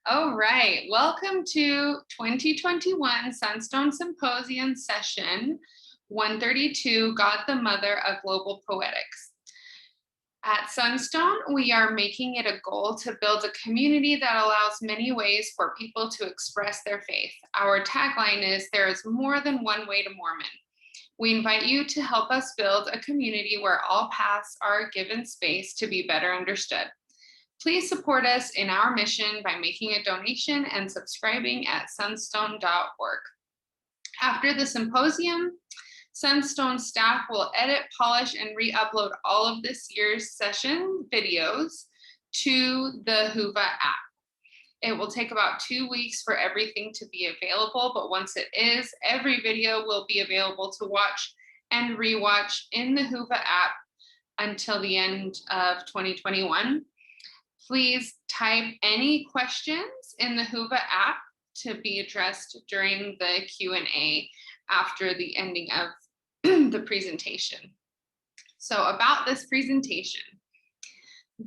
All right, welcome to 2021 Sunstone Symposium session 132, God the Mother of Global Poetics. At Sunstone, we are making it a goal to build a community that allows many ways for people to express their faith. Our tagline is, there is more than one way to Mormon. We invite you to help us build a community where all paths are given space to be better understood. Please support us in our mission by making a donation and subscribing at sunstone.org. After the symposium, Sunstone staff will edit, polish, and re-upload all of this year's session videos to the Whova app. It will take about 2 weeks for everything to be available, but once it is, every video will be available to watch and rewatch in the Whova app until the end of 2021. Please type any questions in the Whova app to be addressed during the Q&A after the ending of the presentation. So about this presentation,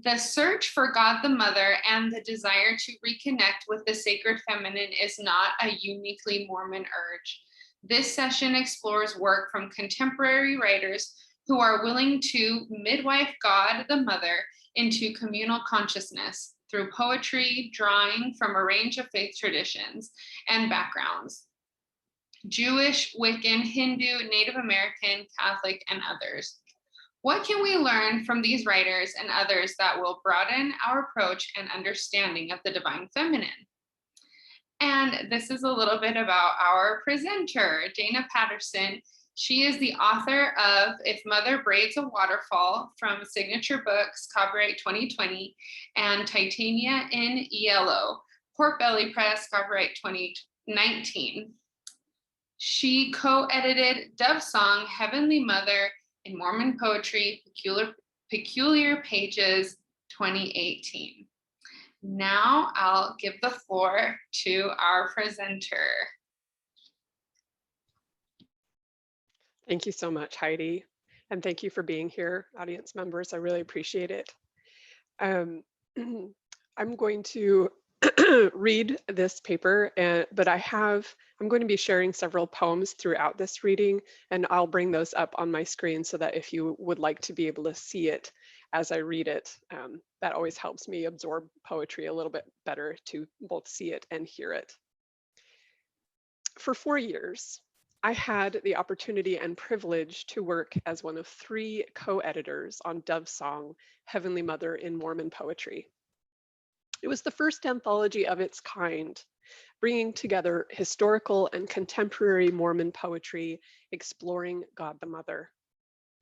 the search for God the Mother and the desire to reconnect with the sacred feminine is not a uniquely Mormon urge. This session explores work from contemporary writers who are willing to midwife God the Mother into communal consciousness through poetry, drawing from a range of faith traditions and backgrounds: Jewish, Wiccan, Hindu, Native American, Catholic, and others. What can we learn from these writers and others that will broaden our approach and understanding of the divine feminine? And this is a little bit about our presenter, Dayna Patterson. She is the author of If Mother Braids a Waterfall from Signature Books, copyright 2020, and Titania in Yellow, Pork Belly Press, copyright 2019. She co-edited Dove Song, Heavenly Mother in Mormon Poetry, Peculiar Pages, 2018. Now I'll give the floor to our presenter. Thank you so much, Heidi. And thank you for being here, audience members. I really appreciate it. I'm going to read this paper, but I'm going to be sharing several poems throughout this reading, and I'll bring those up on my screen so that if you would like to be able to see it as I read it, that always helps me absorb poetry a little bit better, to both see it and hear it. For 4 years, I had the opportunity and privilege to work as one of 3 co-editors on Dove Song, Heavenly Mother in Mormon Poetry. It was the first anthology of its kind, bringing together historical and contemporary Mormon poetry, exploring God the Mother.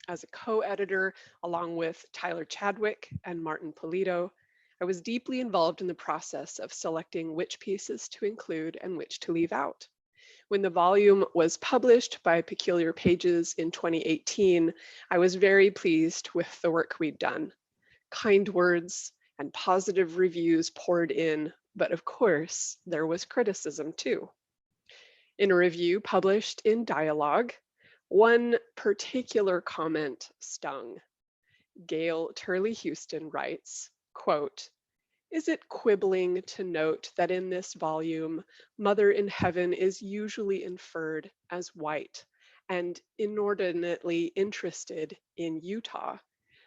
As a co-editor, along with Tyler Chadwick and Martin Polito, I was deeply involved in the process of selecting which pieces to include and which to leave out. When the volume was published by Peculiar Pages in 2018, I was very pleased with the work we'd done. Kind words and positive reviews poured in, but of course, there was criticism too. In a review published in Dialogue, one particular comment stung. Gail Turley Houston writes, quote, "Is it quibbling to note that in this volume, Mother in Heaven is usually inferred as white and inordinately interested in Utah,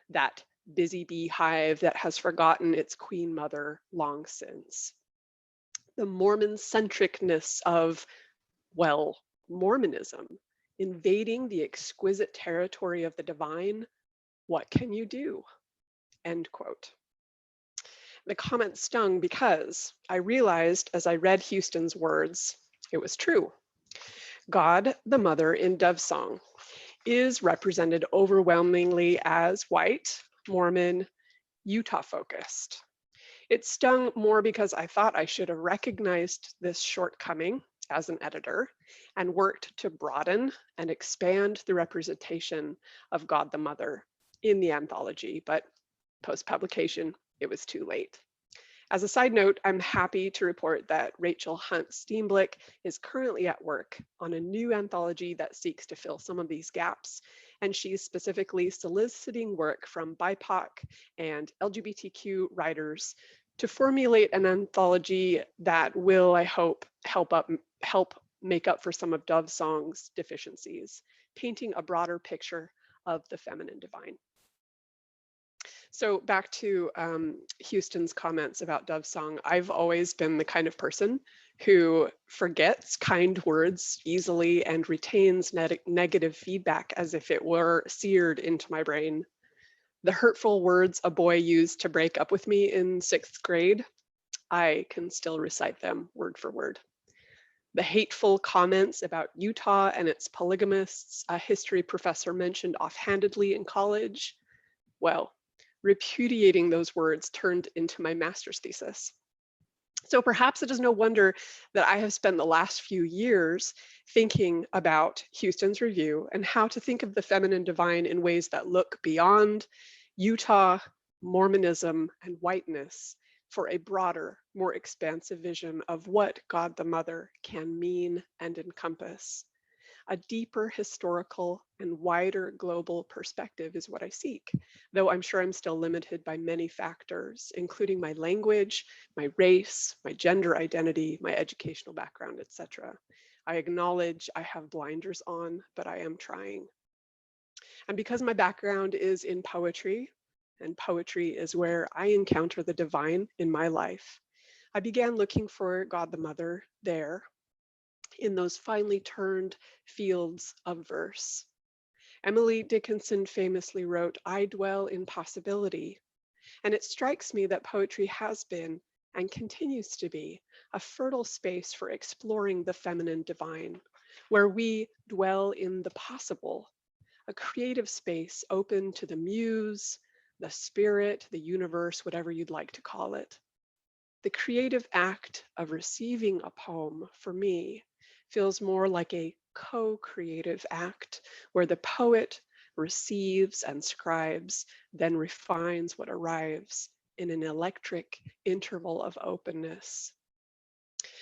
that busy beehive that has forgotten its Queen Mother long since? The Mormon-centricness of, well, Mormonism, invading the exquisite territory of the divine, what can you do?" End quote. The comment stung because I realized as I read Houston's words, it was true. God, the Mother in Dove Song, is represented overwhelmingly as white, Mormon, Utah-focused. It stung more because I thought I should have recognized this shortcoming as an editor and worked to broaden and expand the representation of God the Mother in the anthology, but post-publication, it was too late. As a side note, I'm happy to report that Rachel Hunt Steenblick is currently at work on a new anthology that seeks to fill some of these gaps, and she's specifically soliciting work from BIPOC and LGBTQ writers to formulate an anthology that will, I hope, help make up for some of Dove Song's deficiencies, painting a broader picture of the feminine divine. So back to Houston's comments about Dove Song. I've always been the kind of person who forgets kind words easily and retains negative feedback as if it were seared into my brain. The hurtful words a boy used to break up with me in 6th grade, I can still recite them word for word. The hateful comments about Utah and its polygamists a history professor mentioned offhandedly in college, well, repudiating those words turned into my master's thesis. So perhaps it is no wonder that I have spent the last few years thinking about Houston's review and how to think of the feminine divine in ways that look beyond Utah, Mormonism, and whiteness for a broader, more expansive vision of what God the Mother can mean and encompass. A deeper historical and wider global perspective is what I seek, though I'm sure I'm still limited by many factors, including my language, my race, my gender identity, my educational background, etc. I acknowledge I have blinders on, but I am trying. And because my background is in poetry, and poetry is where I encounter the divine in my life, I began looking for God the Mother there, in those finely turned fields of verse. Emily Dickinson famously wrote, "I dwell in possibility." And it strikes me that poetry has been and continues to be a fertile space for exploring the feminine divine, where we dwell in the possible, a creative space open to the muse, the spirit, the universe, whatever you'd like to call it. The creative act of receiving a poem, for me, feels more like a co-creative act where the poet receives and scribes, then refines what arrives in an electric interval of openness.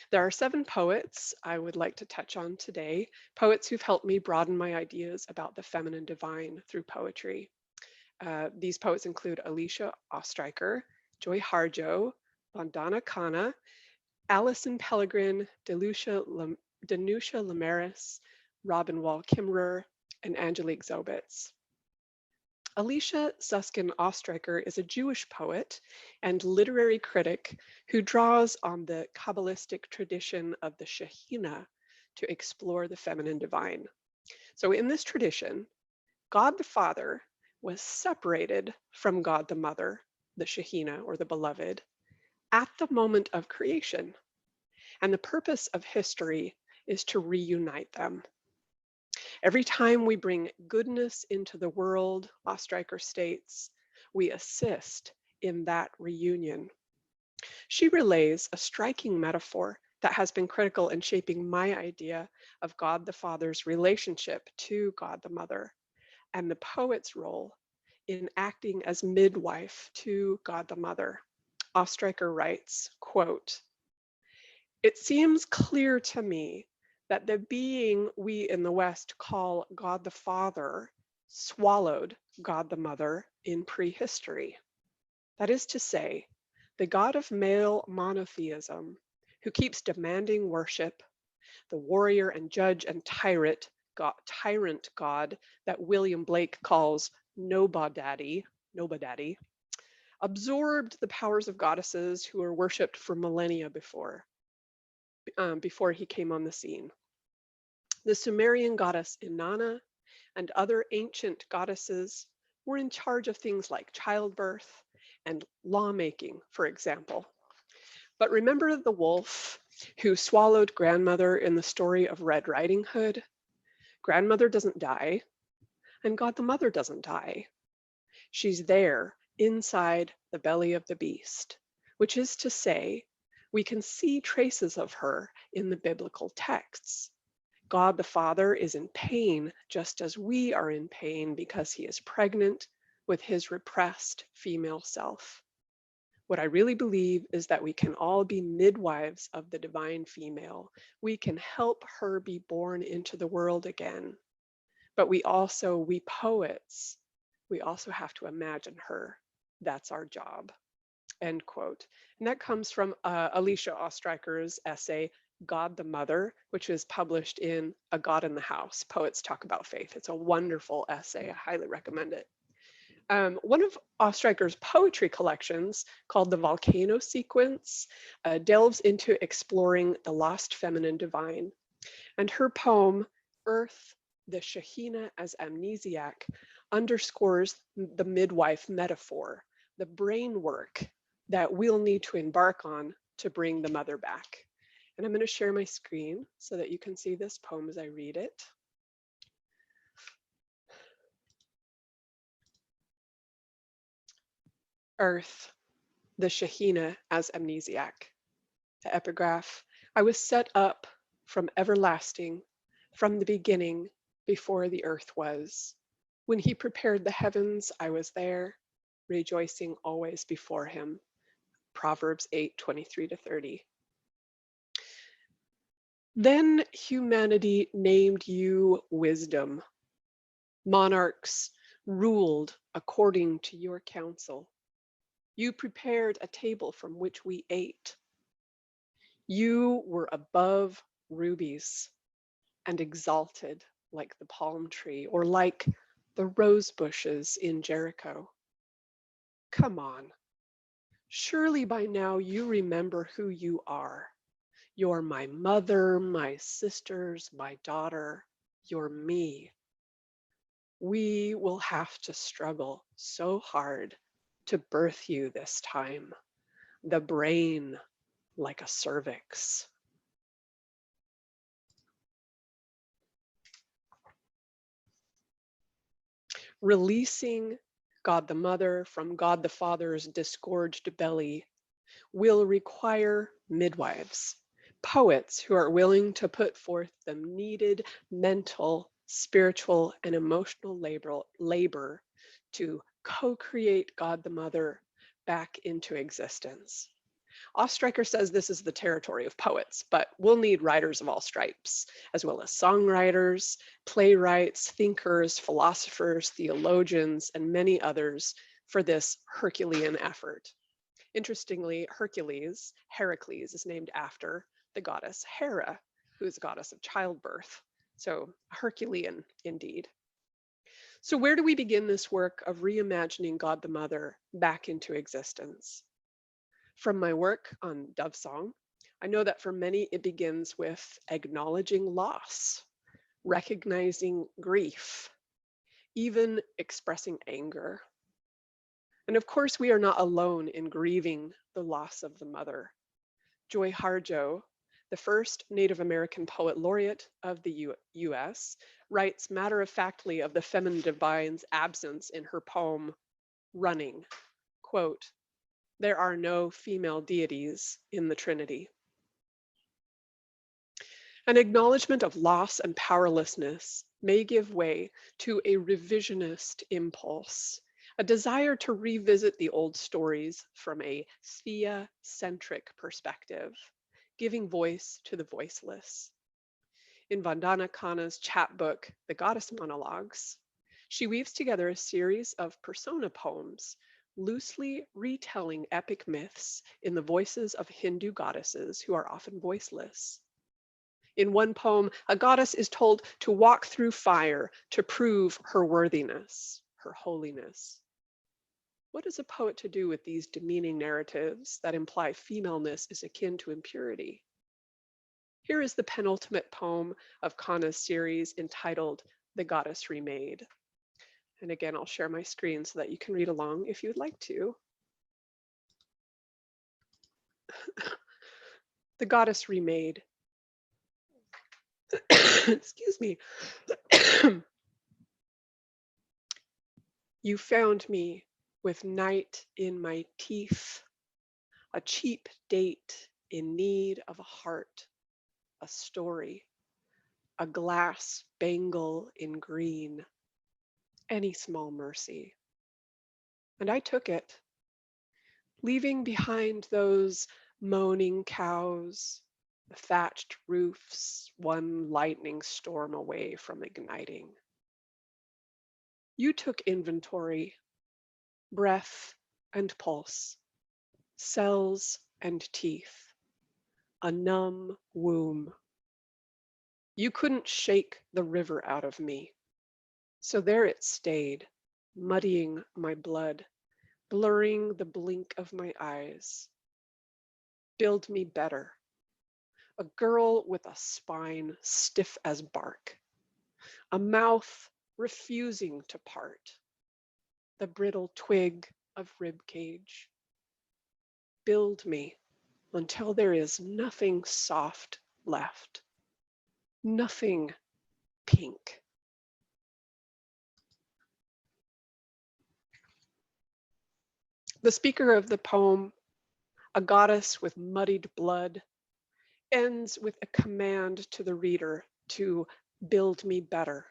There are 7 poets I would like to touch on today, poets who've helped me broaden my ideas about the feminine divine through poetry. These poets include Alicia Ostreicher, Joy Harjo, Vandana Khanna, Alison Pellegrin, Danusha Lamaris, Robin Wall Kimmerer, and Angelique Zobitz. Alicia Susskind Ostreicher is a Jewish poet and literary critic who draws on the Kabbalistic tradition of the Shekhinah to explore the feminine divine. So in this tradition, God the Father was separated from God the Mother, the Shekhinah or the Beloved, at the moment of creation. And the purpose of history is to reunite them. Every time we bring goodness into the world, Ostreicher states, we assist in that reunion. She relays a striking metaphor that has been critical in shaping my idea of God the Father's relationship to God the Mother, and the poet's role in acting as midwife to God the Mother. Ostreicher writes, quote, "It seems clear to me that the being we in the West call God the Father swallowed God the Mother in prehistory. That is to say, the God of male monotheism, who keeps demanding worship, the warrior and judge and tyrant God that William Blake calls Nobodaddy, absorbed the powers of goddesses who were worshipped for millennia before he came on the scene. The Sumerian goddess Inanna and other ancient goddesses were in charge of things like childbirth and lawmaking, for example. But remember the wolf who swallowed grandmother in the story of Red Riding Hood? Grandmother doesn't die, and God the Mother doesn't die. She's there inside the belly of the beast, which is to say, we can see traces of her in the biblical texts. God the Father is in pain just as we are in pain because he is pregnant with his repressed female self. What I really believe is that we can all be midwives of the divine female. We can help her be born into the world again. But we poets, we also have to imagine her. That's our job." end quote. And that comes from Alicia Ostreicher's essay, God the Mother, which is published in A God in the House, Poets Talk About Faith. It's a wonderful essay. I highly recommend it. One of Ostreicher's poetry collections, called the Volcano Sequence, delves into exploring the lost feminine divine. And her poem, Earth, the Shekhinah as Amnesiac, underscores the midwife metaphor, the brain work that we'll need to embark on to bring the mother back. And I'm going to share my screen so that you can see this poem as I read it. Earth, the Shekhinah as Amnesiac. The epigraph, I was set up from everlasting, from the beginning, before the earth was. When he prepared the heavens, I was there, rejoicing always before him. Proverbs 8:23-30. Then humanity named you wisdom. Monarchs ruled according to your counsel. You prepared a table from which we ate. You were above rubies and exalted like the palm tree or like the rose bushes in Jericho. Come on. Surely by now you remember who you are. You're my mother, my sisters, my daughter. You're me. We will have to struggle so hard to birth you this time. The brain like a cervix. Releasing God the Mother from God the Father's disgorged belly will require midwives, poets who are willing to put forth the needed mental, spiritual, and emotional labor to co-create God the Mother back into existence. Ostreicher says this is the territory of poets, but we'll need writers of all stripes, as well as songwriters, playwrights, thinkers, philosophers, theologians, and many others for this Herculean effort. Interestingly, Heracles, is named after the goddess Hera, who is a goddess of childbirth. So Herculean indeed. So where do we begin this work of reimagining God the Mother back into existence? From my work on Dove Song, I know that for many it begins with acknowledging loss, recognizing grief, even expressing anger. And of course, we are not alone in grieving the loss of the mother. Joy Harjo, the first Native American poet laureate of the US, writes matter-of-factly of the feminine divine's absence in her poem, Running, quote, there are no female deities in the Trinity. An acknowledgement of loss and powerlessness may give way to a revisionist impulse, a desire to revisit the old stories from a Thea-centric perspective, giving voice to the voiceless. In Vandana Khanna's chapbook, The Goddess Monologues, she weaves together a series of persona poems, loosely retelling epic myths in the voices of Hindu goddesses who are often voiceless. In one poem, a goddess is told to walk through fire to prove her worthiness, her holiness. What is a poet to do with these demeaning narratives that imply femaleness is akin to impurity? Here is the penultimate poem of Khanna's series entitled The Goddess Remade. And again, I'll share my screen so that you can read along if you'd like to. The Goddess Remade. Excuse me. You found me with night in my teeth, a cheap date in need of a heart, a story, a glass bangle in green, any small mercy. And I took it, leaving behind those moaning cows, the thatched roofs, one lightning storm away from igniting. You took inventory, breath and pulse, cells and teeth, a numb womb. You couldn't shake the river out of me, so there it stayed, muddying my blood, blurring the blink of my eyes. Build me better, a girl with a spine stiff as bark, a mouth refusing to part, the brittle twig of rib cage. Build me until there is nothing soft left, nothing pink. The speaker of the poem, a goddess with muddied blood, ends with a command to the reader to build me better,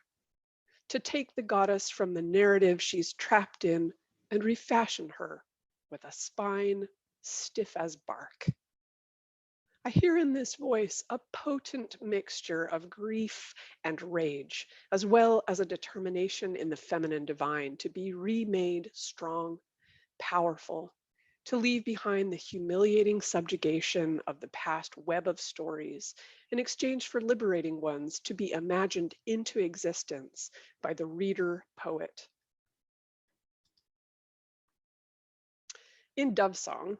to take the goddess from the narrative she's trapped in and refashion her with a spine stiff as bark. I hear in this voice a potent mixture of grief and rage, as well as a determination in the feminine divine to be remade strong, powerful, to leave behind the humiliating subjugation of the past web of stories in exchange for liberating ones to be imagined into existence by the reader poet. In Dove Song,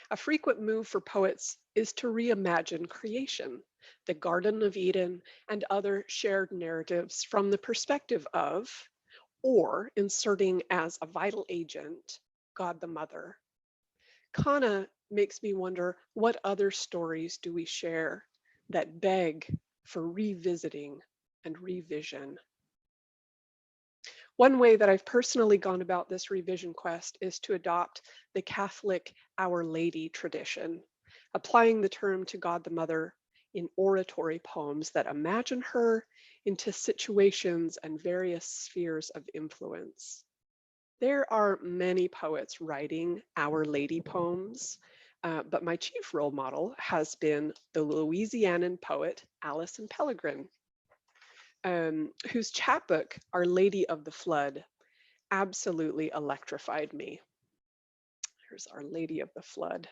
a frequent move for poets is to reimagine creation, the Garden of Eden, and other shared narratives from the perspective of, or inserting as a vital agent, God the Mother. Kana makes me wonder, what other stories do we share that beg for revisiting and revision? One way that I've personally gone about this revision quest is to adopt the Catholic Our Lady tradition, applying the term to God the Mother in oratory poems that imagine her into situations and various spheres of influence. There are many poets writing Our Lady poems, but my chief role model has been the Louisianan poet Alison Pellegrin, whose chapbook, Our Lady of the Flood, absolutely electrified me. Here's Our Lady of the Flood.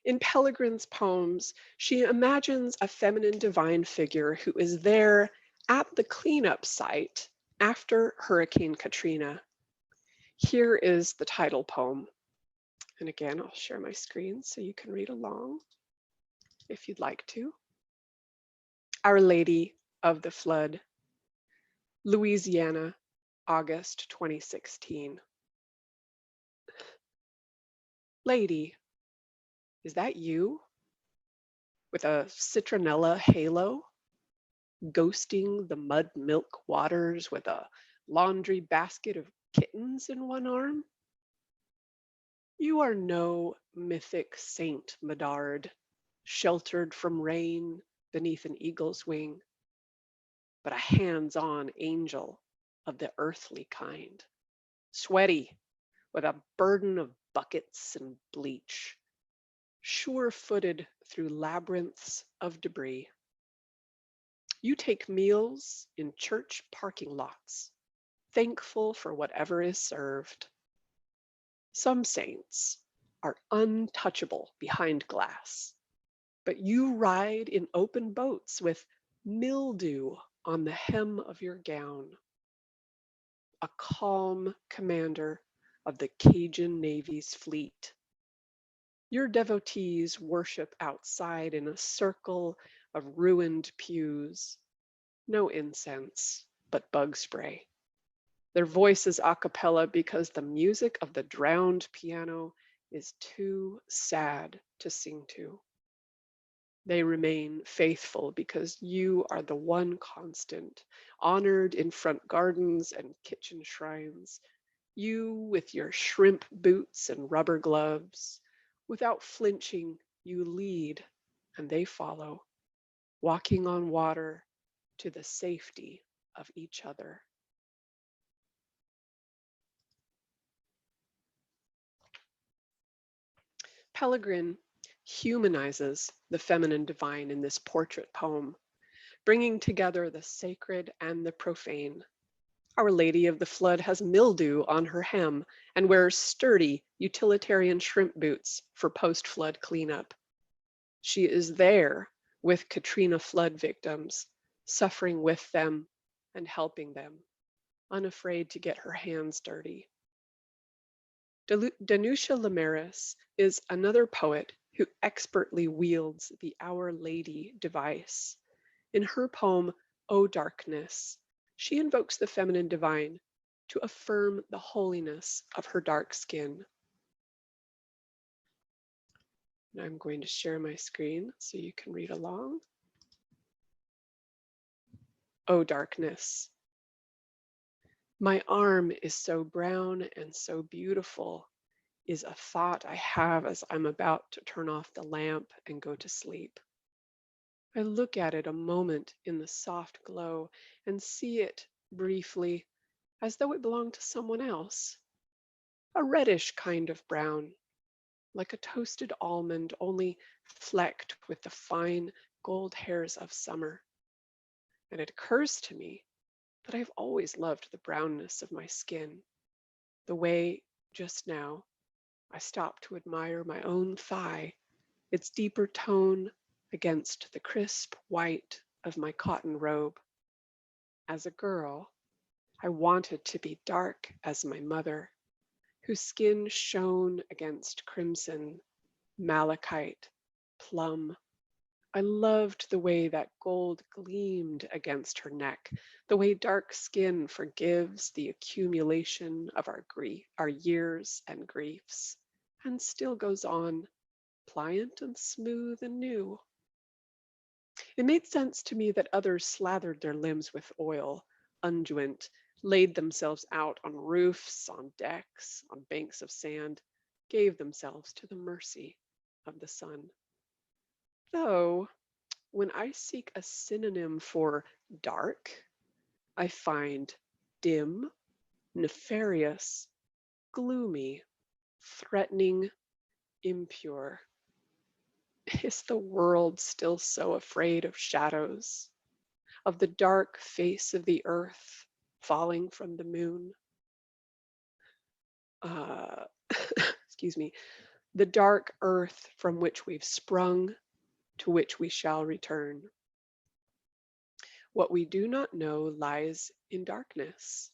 In Pellegrin's poems, she imagines a feminine divine figure who is there at the cleanup site after Hurricane Katrina. Here is the title poem. And again, I'll share my screen so you can read along if you'd like to. Our Lady of the Flood, Louisiana, August 2016. Lady, is that you? With a citronella halo, ghosting the mud milk waters with a laundry basket of kittens in one arm? You are no mythic Saint Medard, sheltered from rain beneath an eagle's wing, but a hands-on angel of the earthly kind, sweaty with a burden of buckets and bleach, sure-footed through labyrinths of debris. You take meals in church parking lots, thankful for whatever is served. Some saints are untouchable behind glass, but you ride in open boats with mildew on the hem of your gown. A calm commander of the Cajun Navy's fleet. Your devotees worship outside in a circle of ruined pews. No incense, but bug spray. Their voices a cappella because the music of the drowned piano is too sad to sing to. They remain faithful because you are the one constant, honored in front gardens and kitchen shrines. You with your shrimp boots and rubber gloves. Without flinching, you lead and they follow, walking on water to the safety of each other. Pellegrin humanizes the feminine divine in this portrait poem, bringing together the sacred and the profane. Our Lady of the Flood has mildew on her hem and wears sturdy utilitarian shrimp boots for post-flood cleanup. She is there with Katrina flood victims, suffering with them and helping them, unafraid to get her hands dirty. Danusha Lemaris is another poet who expertly wields the Our Lady device. In her poem, O Darkness, she invokes the feminine divine to affirm the holiness of her dark skin. And I'm going to share my screen so you can read along. O darkness, my arm is so brown and so beautiful is a thought I have as I'm about to turn off the lamp and go to sleep. I look at it a moment in the soft glow and see it briefly as though it belonged to someone else. A reddish kind of brown, like a toasted almond, only flecked with the fine gold hairs of summer. And it occurs to me that I've always loved the brownness of my skin, the way just now I stop to admire my own thigh, its deeper tone against the crisp white of my cotton robe. As a girl, I wanted to be dark as my mother, whose skin shone against crimson, malachite, plum. I loved the way that gold gleamed against her neck, the way dark skin forgives the accumulation of our years and griefs, and still goes on, pliant and smooth and new. It made sense to me that others slathered their limbs with oil, unguent, laid themselves out on roofs, on decks, on banks of sand, gave themselves to the mercy of the sun. Though, when I seek a synonym for dark, I find dim, nefarious, gloomy, threatening, impure. Is the world still so afraid of shadows, of the dark face of the earth falling from the moon? Excuse me, the dark earth from which we've sprung, to which we shall return. What we do not know lies in darkness,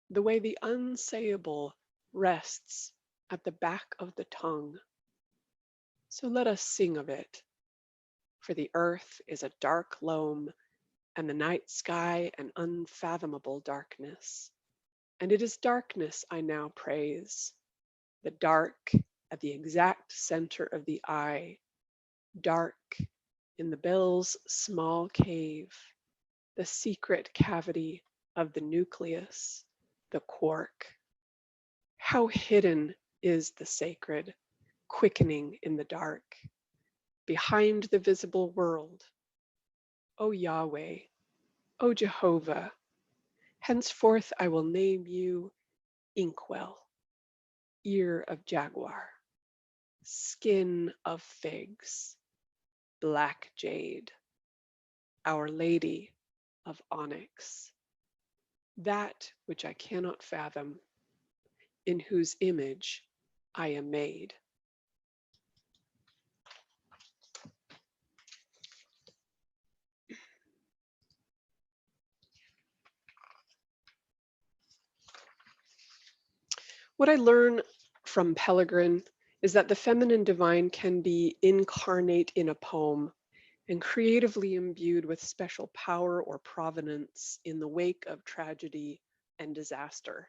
the way the unsayable rests at the back of the tongue. So let us sing of it, for the earth is a dark loam, and the night sky an unfathomable darkness. And it is darkness I now praise, the dark at the exact center of the eye, dark in the bell's small cave, the secret cavity of the nucleus, the quark. How hidden is the sacred, quickening in the dark, behind the visible world. O Yahweh, O Jehovah, henceforth I will name you Inkwell, ear of jaguar, skin of figs, black jade, Our Lady of onyx, that which I cannot fathom, in whose image I am made. What I learn from Pellegrin is that the feminine divine can be incarnate in a poem and creatively imbued with special power or provenance in the wake of tragedy and disaster.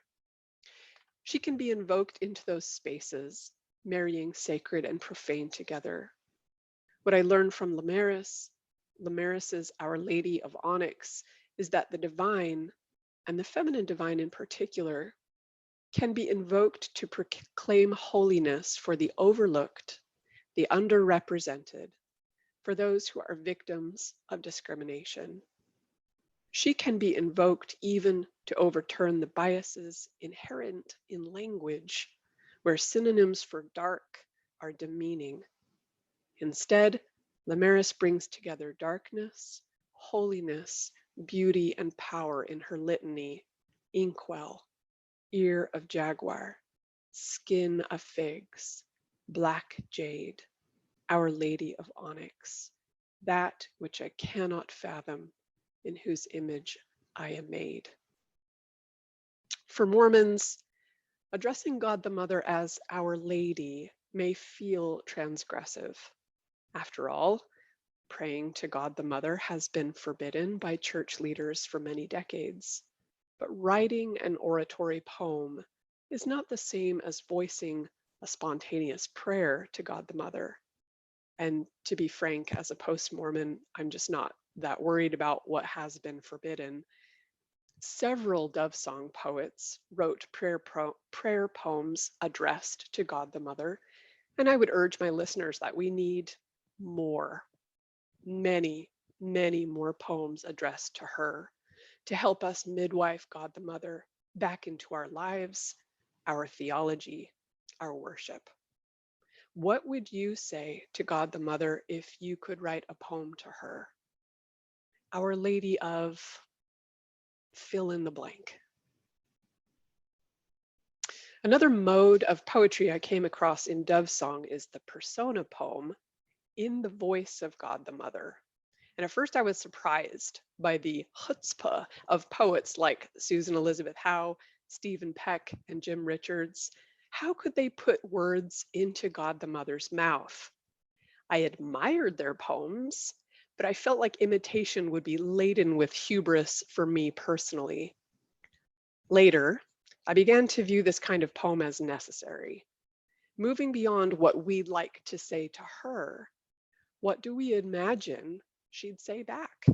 She can be invoked into those spaces, marrying sacred and profane together. What I learned from Lemaris's Our Lady of Onyx, is that the divine, and the feminine divine in particular, can be invoked to proclaim holiness for the overlooked, the underrepresented, for those who are victims of discrimination. She can be invoked even to overturn the biases inherent in language, where synonyms for dark are demeaning. Instead, Lemaris brings together darkness, holiness, beauty, and power in her litany, inkwell, ear of jaguar, skin of figs, black jade, Our Lady of Onyx, that which I cannot fathom, in whose image I am made. For Mormons, addressing God the Mother as Our Lady may feel transgressive. After all, praying to God the Mother has been forbidden by church leaders for many decades. But writing an oratory poem is not the same as voicing a spontaneous prayer to God the Mother. And to be frank, as a post-Mormon, I'm just not that worried about what has been forbidden. Several Dove Song poets wrote prayer poems addressed to God the Mother, and I would urge my listeners that we need more, many, many more poems addressed to her to help us midwife God the Mother back into our lives, our theology, our worship. What would you say to God the Mother if you could write a poem to her? Our Lady of fill in the blank. Another mode of poetry I came across in Dove Song is the persona poem in the voice of God the Mother. And at first I was surprised by the chutzpah of poets like Susan Elizabeth Howe, Stephen Peck, and Jim Richards. How could they put words into God the Mother's mouth? I admired their poems, but I felt like imitation would be laden with hubris for me personally. Later, I began to view this kind of poem as necessary. Moving beyond what we'd like to say to her, what do we imagine she'd say back?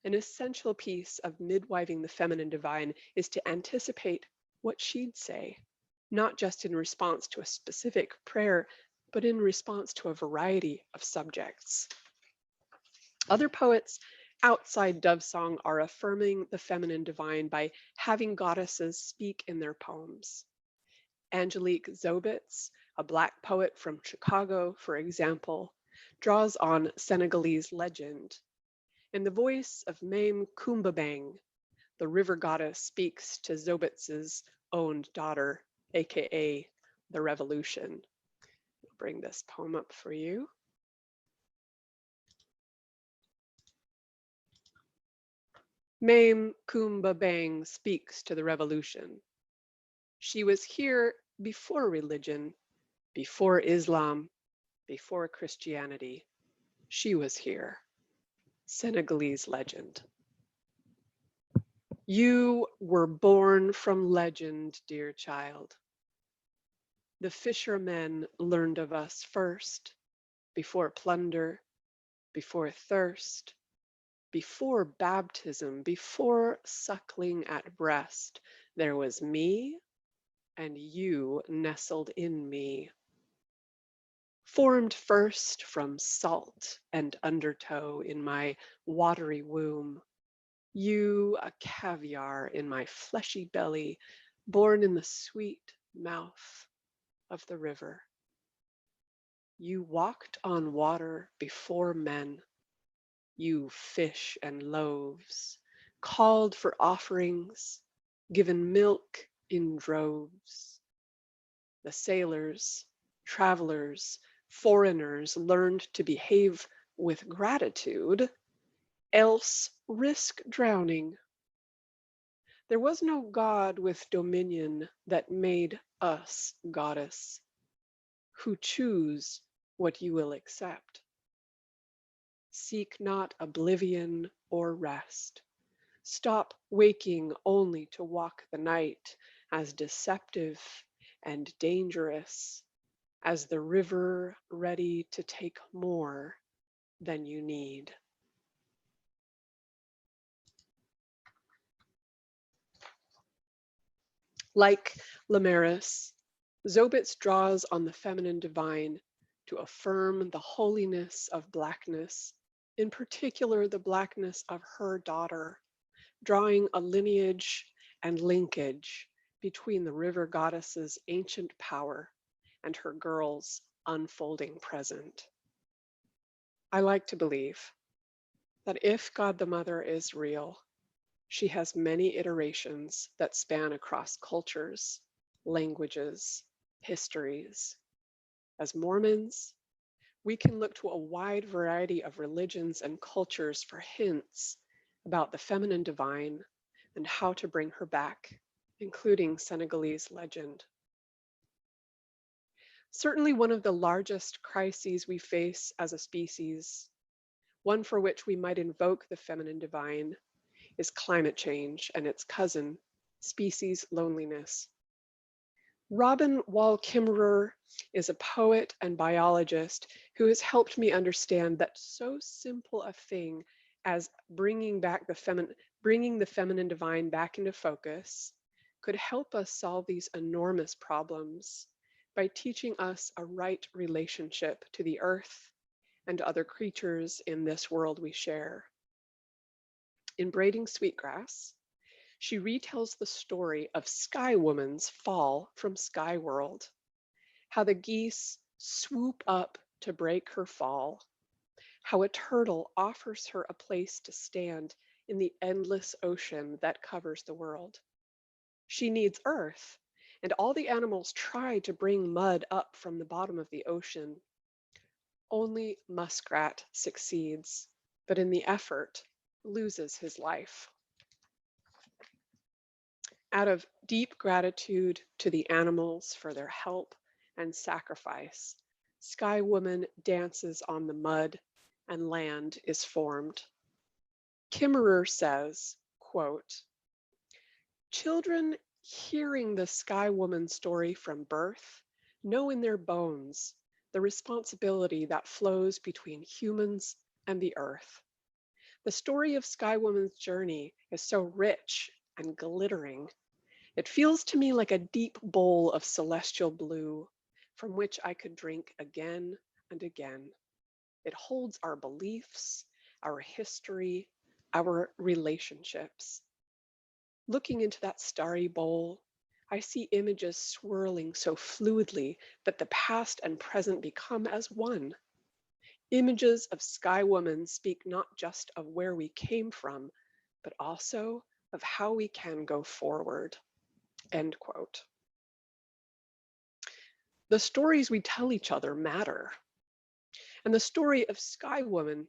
An essential piece of midwiving the feminine divine is to anticipate what she'd say, not just in response to a specific prayer, but in response to a variety of subjects. Other poets outside Dove Song are affirming the feminine divine by having goddesses speak in their poems. Angelique Zobitz, a Black poet from Chicago, for example, draws on Senegalese legend. In the voice of Mame Kumbabang, the river goddess speaks to Zobitz's owned daughter, aka the Revolution. I'll bring this poem up for you. Mame Kumbabang speaks to the Revolution. She was here before religion, before Islam, before Christianity. She was here. Senegalese legend. You were born from legend, dear child. The fishermen learned of us first, before plunder, before thirst, before baptism, before suckling at breast. There was me, and you nestled in me. Formed first from salt and undertow in my watery womb, you a caviar in my fleshy belly, born in the sweet mouth of the river. You walked on water before men, you fish and loaves, called for offerings, given milk in droves. The sailors, travelers, foreigners learned to behave with gratitude, else risk drowning. There was no God with dominion that made us goddess, who choose what you will accept. Seek not oblivion or rest. Stop waking only to walk the night as deceptive and dangerous as the river ready to take more than you need. Like Lemaris, Zobitz draws on the feminine divine to affirm the holiness of Blackness, in particular the Blackness of her daughter, drawing a lineage and linkage between the river goddess's ancient power and her girl's unfolding present. I like to believe that if God the Mother is real, she has many iterations that span across cultures, languages, histories. As Mormons, we can look to a wide variety of religions and cultures for hints about the feminine divine and how to bring her back, including Senegalese legend. Certainly one of the largest crises we face as a species, one for which we might invoke the feminine divine, is climate change and its cousin, species loneliness. Robin Wall Kimmerer is a poet and biologist who has helped me understand that so simple a thing as bringing the feminine divine back into focus could help us solve these enormous problems by teaching us a right relationship to the earth and other creatures in this world we share. In Braiding Sweetgrass, she retells the story of Sky Woman's fall from Sky World, how the geese swoop up to break her fall, how a turtle offers her a place to stand in the endless ocean that covers the world. She needs earth, and all the animals try to bring mud up from the bottom of the ocean. Only Muskrat succeeds, but in the effort loses his life. Out of deep gratitude to the animals for their help and sacrifice, Sky Woman dances on the mud and land is formed. Kimmerer says, quote, "Children hearing the Sky Woman story from birth know in their bones the responsibility that flows between humans and the earth. The story of Sky Woman's journey is so rich and glittering. It feels to me like a deep bowl of celestial blue from which I could drink again and again. It holds our beliefs, our history, our relationships. Looking into that starry bowl, I see images swirling so fluidly that the past and present become as one. Images of Sky Woman speak not just of where we came from, but also of how we can go forward." End quote. The stories we tell each other matter. And the story of Sky Woman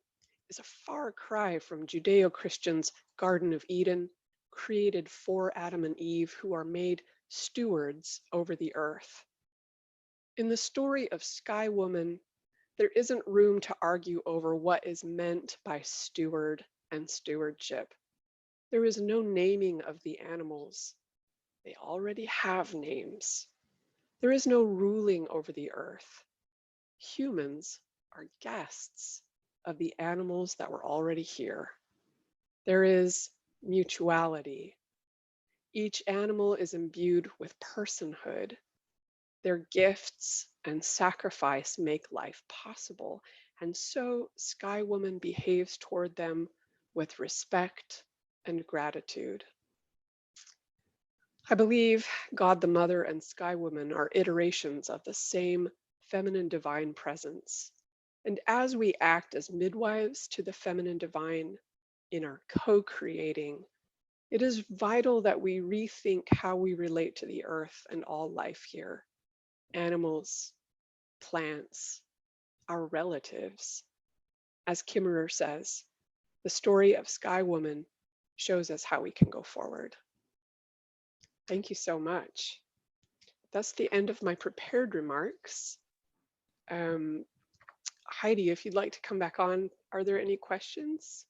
is a far cry from Judeo-Christians' Garden of Eden, created for Adam and Eve, who are made stewards over the earth. In the story of Sky Woman, there isn't room to argue over what is meant by steward and stewardship. There is no naming of the animals. They already have names. There is no ruling over the earth. Humans are guests of the animals that were already here. There is mutuality. Each animal is imbued with personhood. Their gifts and sacrifice make life possible, and so Sky Woman behaves toward them with respect and gratitude. I believe God the Mother and Sky Woman are iterations of the same feminine divine presence. And as we act as midwives to the feminine divine in our co-creating, it is vital that we rethink how we relate to the earth and all life here. Animals, plants, our relatives. As Kimmerer says, the story of Sky Woman shows us how we can go forward. Thank you so much. That's the end of my prepared remarks. Heidi, if you'd like to come back on, are there any questions?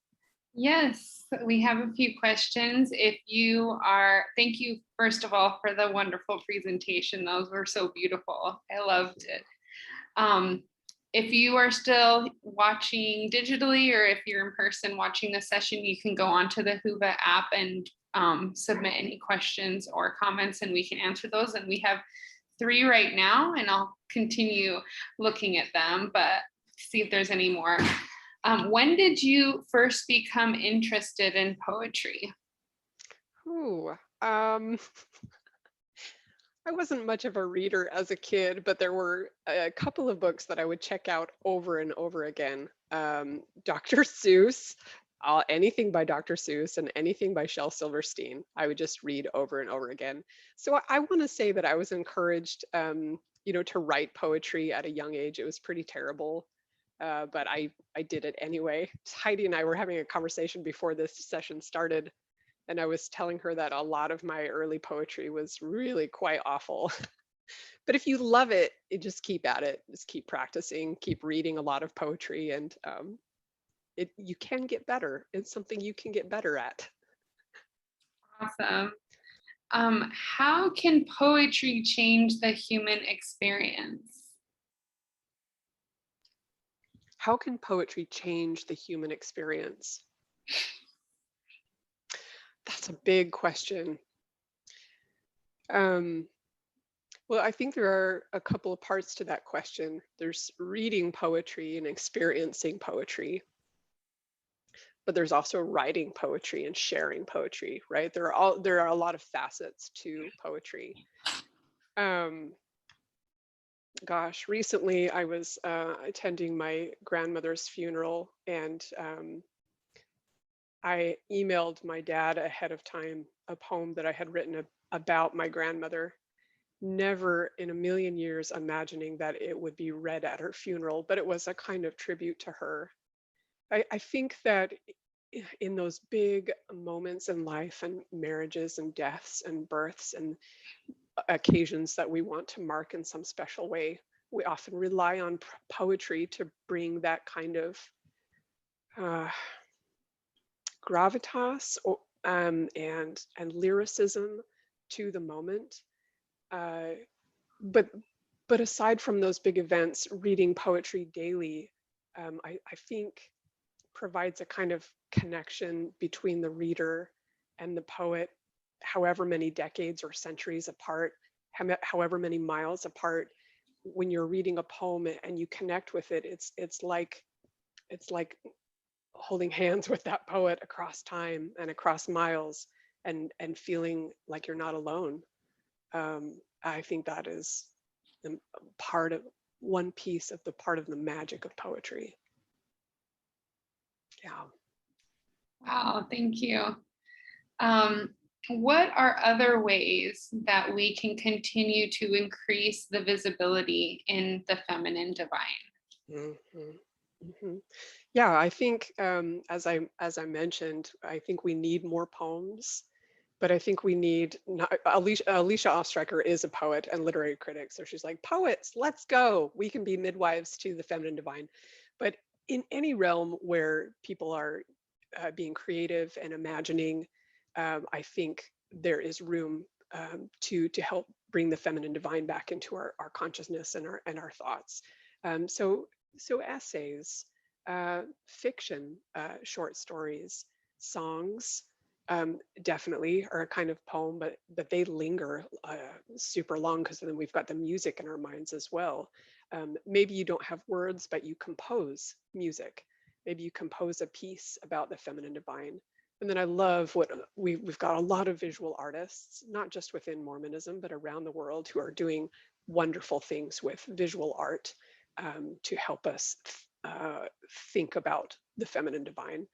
Yes, we have a few questions. Thank you first of all for the wonderful presentation. Those were so beautiful. I loved it. If you are still watching digitally or if you're in person watching the session, you can go onto the Whova app and submit any questions or comments and we can answer those. And we have 3 right now and I'll continue looking at them, but see if there's any more. When did you first become interested in poetry? I wasn't much of a reader as a kid, but there were a couple of books that I would check out over and over again. Dr. Seuss, anything by Dr. Seuss and anything by Shel Silverstein, I would just read over and over again. So I want to say that I was encouraged, to write poetry at a young age. It was pretty terrible, but I did it anyway. Heidi and I were having a conversation before this session started, and I was telling her that a lot of my early poetry was really quite awful. But if you love it, just keep at it. Just keep practicing, keep reading a lot of poetry, and you can get better. It's something you can get better at. Awesome. How can poetry change the human experience? How can poetry change the human experience? That's a big question. Well, I think there are a couple of parts to that question. There's reading poetry and experiencing poetry, but there's also writing poetry and sharing poetry, right? There are a lot of facets to poetry. Gosh, recently I was attending my grandmother's funeral, and I emailed my dad ahead of time a poem that I had written about my grandmother, never in a million years imagining that it would be read at her funeral, but it was a kind of tribute to her. I think that in those big moments in life and marriages and deaths and births and occasions that we want to mark in some special way, we often rely on poetry to bring that kind of uh, gravitas and lyricism to the moment. Uh, but but aside from those big events, reading poetry daily, I think provides a kind of connection between the reader and the poet, however many decades or centuries apart, however many miles apart. When you're reading a poem and you connect with it, it's like holding hands with that poet across time and across miles, and feeling like you're not alone. I think that is part of one piece of the part of the magic of poetry. Yeah. Wow, thank you. What are other ways that we can continue to increase the visibility in the feminine divine? Mhm, mhm. Yeah, I think as I mentioned, I think we need more poems, but I think we need not, Alicia Ostriker is a poet and literary critic, so she's like, poets, let's go. We can be midwives to the feminine divine. But in any realm where people are being creative and imagining, I think there is room to help bring the feminine divine back into our consciousness and our thoughts. So essays, fiction, short stories, songs, definitely are a kind of poem, but they linger super long, because then we've got the music in our minds as well. Maybe you don't have words, but you compose music. Maybe you compose a piece about the feminine divine. And then I love what we've got a lot of visual artists, not just within Mormonism, but around the world, who are doing wonderful things with visual art to help us think about the feminine divine.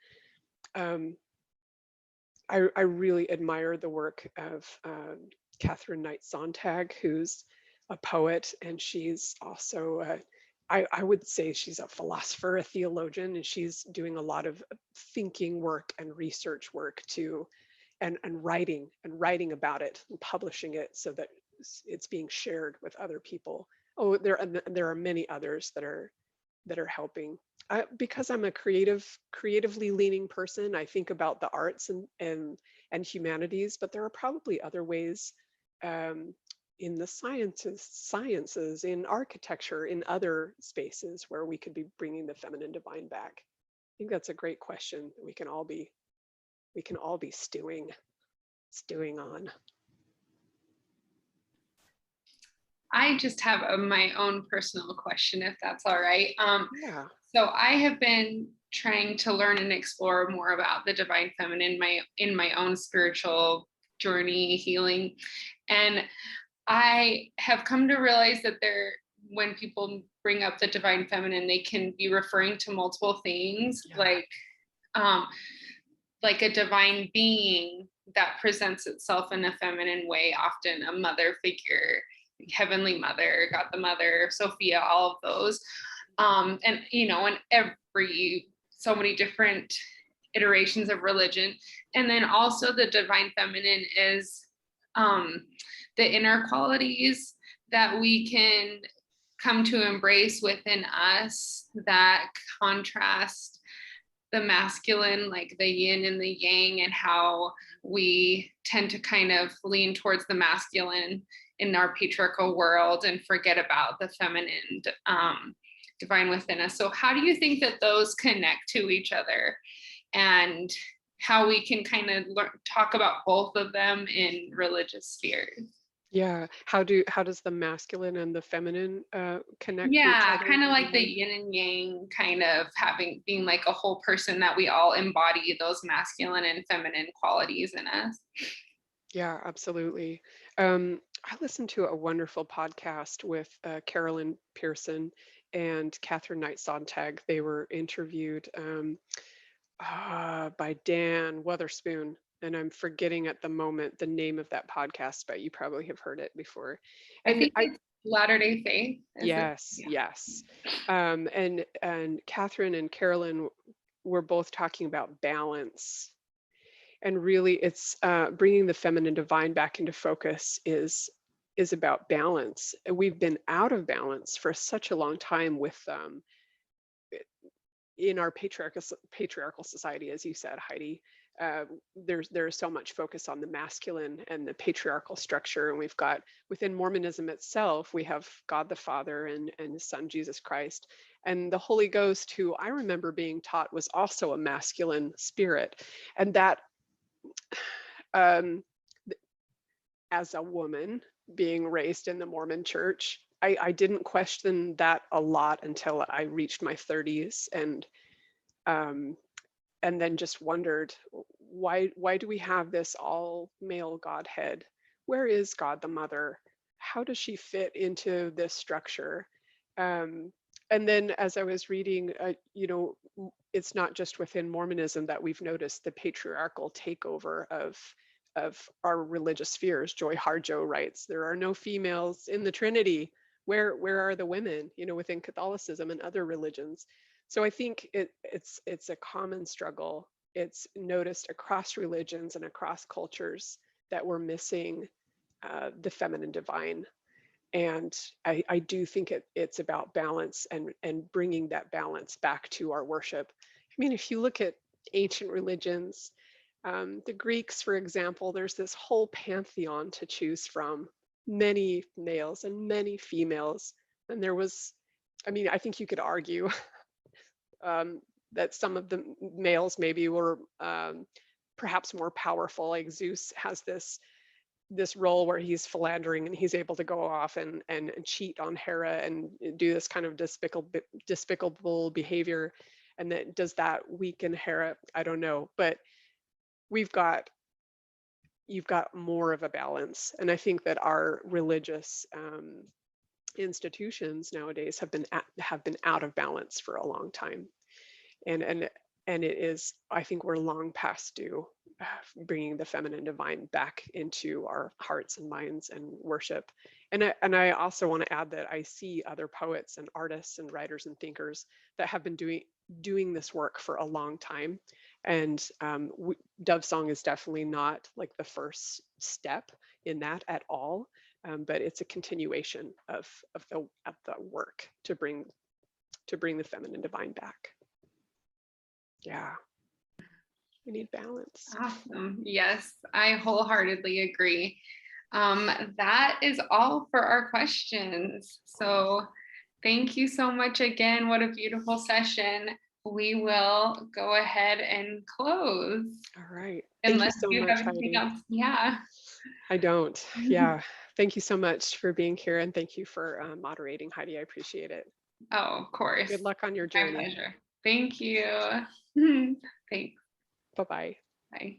I really admire the work of Catherine Knight Sontag, who's a poet, and she's also, I would say she's a philosopher, a theologian, and she's doing a lot of thinking work and research work too, and writing about it and publishing it so that it's being shared with other people. Oh, there are many others that are helping. Because I'm a creatively leaning person, I think about the arts and humanities, but there are probably other ways, um, in the sciences, in architecture, in other spaces where we could be bringing the feminine divine back. I think that's a great question. We can all be stewing on. I just have my own personal question, if that's all right. Yeah. So I have been trying to learn and explore more about the divine feminine in my own spiritual journey, healing, and I have come to realize that when people bring up the divine feminine, they can be referring to multiple things, Yeah. like like a divine being that presents itself in a feminine way, often a mother figure, heavenly mother, God the Mother, Sophia, all of those. And in so many different iterations of religion. And then also the divine feminine is the inner qualities that we can come to embrace within us that contrast the masculine, like the yin and the yang, and how we tend to kind of lean towards the masculine in our patriarchal world and forget about the feminine divine within us. So how do you think that those connect to each other, and how we can kind of talk about both of them in religious spheres? Yeah. How does the masculine and the feminine connect to each Yeah, other? kind of like the yin and yang, kind of being like a whole person, that we all embody those masculine and feminine qualities in us. Yeah, absolutely. I listened to a wonderful podcast with Carolyn Pearson and Catherine Knight Sontag. They were interviewed by Dan Weatherspoon, and I'm forgetting at the moment the name of that podcast, but you probably have heard it before. I And think it's Latter-day Faith. yes, Yeah. yes. And Catherine and Carolyn were both talking about balance, and really, it's bringing the feminine divine back into focus is about balance. And we've been out of balance for such a long time with in our patriarchal society, as you said, Heidi. There's so much focus on the masculine and the patriarchal structure, and we've got, within Mormonism itself, we have God the Father and His Son Jesus Christ, and the Holy Ghost, who I remember being taught was also a masculine spirit, and that um, as a woman being raised in the Mormon Church, I didn't question that a lot until I reached my 30s, and then just wondered, why do we have this all male Godhead? Where is God the Mother? How does she fit into this structure? And then as I was reading, it's not just within Mormonism that we've noticed the patriarchal takeover of our religious spheres. Joy Harjo writes, "There are no females in the Trinity. Where are the women?" Within Catholicism and other religions. So I think it's a common struggle. It's noticed across religions and across cultures that we're missing the feminine divine. And I do think it's about balance and bringing that balance back to our worship. I mean, if you look at ancient religions, the Greeks, for example, there's this whole pantheon to choose from, many males and many females. And there was, I think you could argue that some of the males maybe were perhaps more powerful. Like Zeus has this role where he's philandering and he's able to go off and cheat on Hera and do this kind of despicable behavior. And that, does that weaken Hera? I don't know, but you've got more of a balance. And I think that our religious institutions nowadays have been out of balance for a long time, and it is, I think we're long past due bringing the feminine divine back into our hearts and minds and worship. And I also want to add that I see other poets and artists and writers and thinkers that have been doing this work for a long time. And Dove Song is definitely not like the first step in that at all, but it's a continuation of the work to bring the feminine divine back. Yeah, we need balance. Awesome. Yes, I wholeheartedly agree. That is all for our questions. So thank you so much again. What a beautiful session. We will go ahead and close. All right. Unless Thank you so much, have anything Heidi. else. Yeah. I don't. Yeah. Thank you so much for being here, and thank you for moderating, Heidi. I appreciate it. Oh, of course. Good luck on your My journey. pleasure. Thank you. Thanks. Bye-bye. Bye.